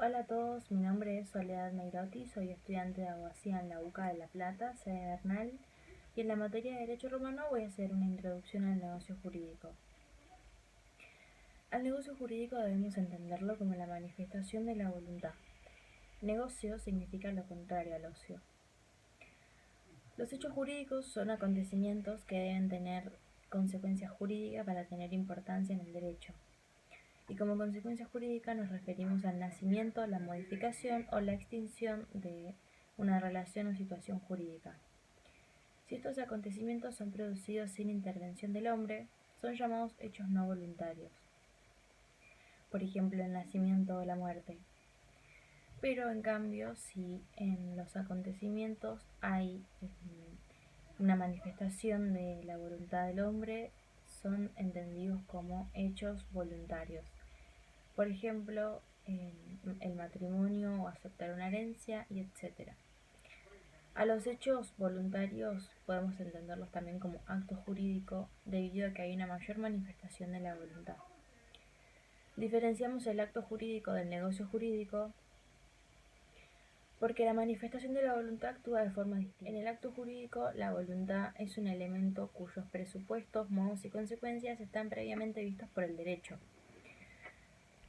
Hola a todos, mi nombre es Soledad Meirotti, soy estudiante de abogacía en la UCA de La Plata, sede Bernal, y en la materia de Derecho Romano voy a hacer una introducción al negocio jurídico. Al negocio jurídico debemos entenderlo como la manifestación de la voluntad. Negocio significa lo contrario al ocio. Los hechos jurídicos son acontecimientos que deben tener consecuencias jurídicas para tener importancia en el derecho. Y como consecuencia jurídica nos referimos al nacimiento, la modificación o la extinción de una relación o situación jurídica. Si estos acontecimientos son producidos sin intervención del hombre, son llamados hechos no voluntarios. Por ejemplo, el nacimiento o la muerte. Pero en cambio, si en los acontecimientos hay una manifestación de la voluntad del hombre, son entendidos como hechos voluntarios. Por ejemplo, el matrimonio o aceptar una herencia y etc. A los hechos voluntarios podemos entenderlos también como acto jurídico debido a que hay una mayor manifestación de la voluntad. Diferenciamos el acto jurídico del negocio jurídico porque la manifestación de la voluntad actúa de forma distinta. En el acto jurídico, la voluntad es un elemento cuyos presupuestos, modos y consecuencias están previamente vistos por el derecho.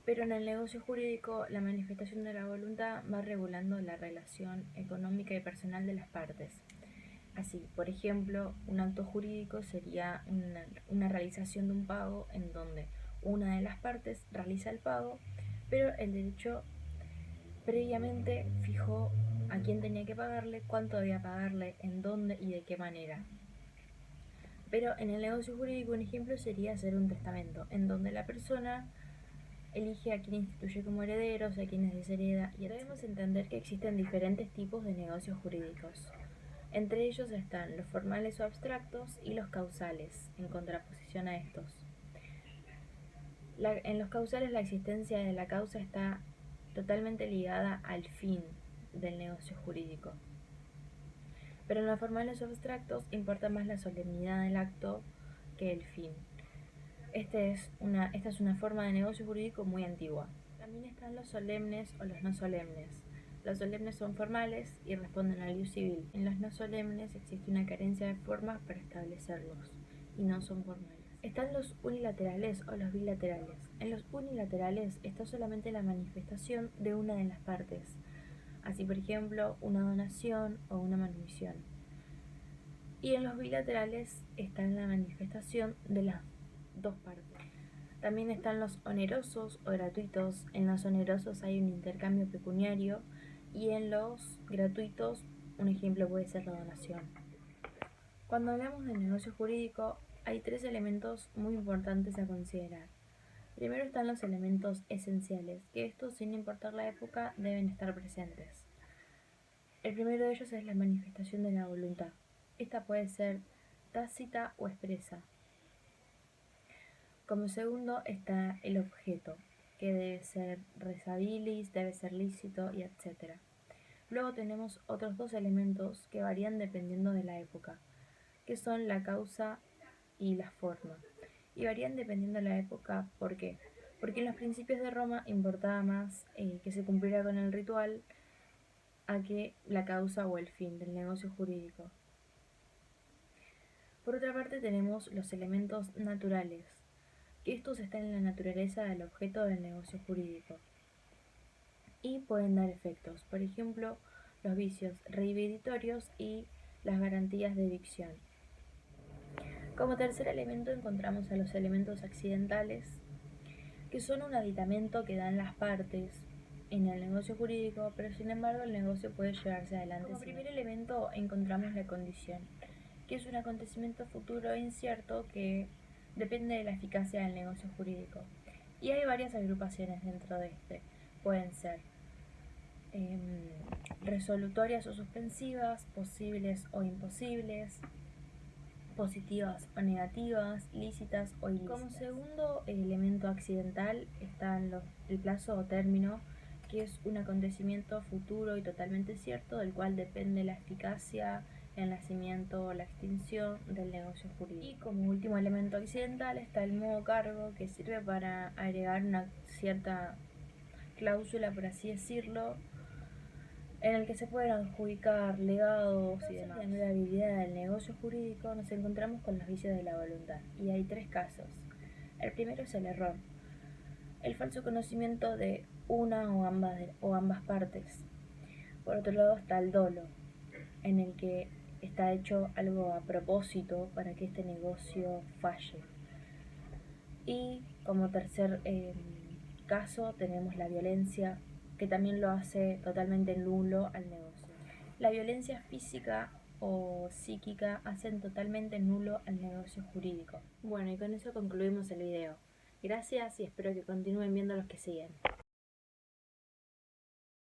Pero en el negocio jurídico, la manifestación de la voluntad va regulando la relación económica y personal de las partes. Así, por ejemplo, un acto jurídico sería una realización de un pago en donde una de las partes realiza el pago, pero el derecho previamente fijó a quién tenía que pagarle, cuánto debía pagarle, en dónde y de qué manera. Pero en el negocio jurídico un ejemplo sería hacer un testamento, en donde la persona elige a quién instituye como herederos, a quienes deshereda, y debemos entender que existen diferentes tipos de negocios jurídicos. Entre ellos están los formales o abstractos y los causales, en contraposición a estos. En los causales la existencia de la causa está totalmente ligada al fin del negocio jurídico. Pero en los formales o abstractos importa más la solemnidad del acto que el fin. Esta es una forma de negocio jurídico muy antigua. También están los solemnes o los no solemnes. Los solemnes son formales y responden al ius civil. En los no solemnes existe una carencia de formas para establecerlos y no son formales. Están los unilaterales o los bilaterales. En los unilaterales está solamente la manifestación de una de las partes. Así, por ejemplo, una donación o una manumisión. Y en los bilaterales está la manifestación de las dos partes. También están los onerosos o gratuitos. En los onerosos hay un intercambio pecuniario y en los gratuitos un ejemplo puede ser la donación. Cuando hablamos de negocio jurídico hay tres elementos muy importantes a considerar. Primero están los elementos esenciales, que estos sin importar la época deben estar presentes. El primero de ellos es la manifestación de la voluntad. Esta puede ser tácita o expresa. Como segundo está el objeto, que debe ser res habilis, debe ser lícito y etc. Luego tenemos otros dos elementos que varían dependiendo de la época, que son la causa y la forma. Y varían dependiendo de la época, ¿por qué? Porque en los principios de Roma importaba más que se cumpliera con el ritual a que la causa o el fin del negocio jurídico. Por otra parte tenemos los elementos naturales, que estos están en la naturaleza del objeto del negocio jurídico y pueden dar efectos, por ejemplo, los vicios reivindicatorios y las garantías de evicción. Como tercer elemento encontramos a los elementos accidentales, que son un aditamento que dan las partes en el negocio jurídico, pero sin embargo el negocio puede llevarse adelante. Como primer elemento encontramos la condición, que es un acontecimiento futuro e incierto que depende de la eficacia del negocio jurídico. Y hay varias agrupaciones dentro de este. Pueden ser resolutorias o suspensivas, posibles o imposibles, positivas o negativas, lícitas o ilícitas. Como segundo elemento accidental están el plazo o término, que es un acontecimiento futuro y totalmente cierto, del cual depende la eficacia, el nacimiento o la extinción del negocio jurídico. Y como último elemento accidental está el modo cargo, que sirve para agregar una cierta cláusula, por así decirlo, en el que se pueden adjudicar legados y demás. En la anulabilidad del negocio jurídico nos encontramos con los vicios de la voluntad, y hay 3 casos. El primero es el error, el falso conocimiento de una o ambas partes. Por otro lado está el dolo, en el que está hecho algo a propósito para que este negocio falle. Y como tercer caso tenemos la violencia, que también lo hace totalmente nulo al negocio. La violencia física o psíquica hacen totalmente nulo al negocio jurídico. Bueno, y con eso concluimos el video. Gracias y espero que continúen viendo los que siguen.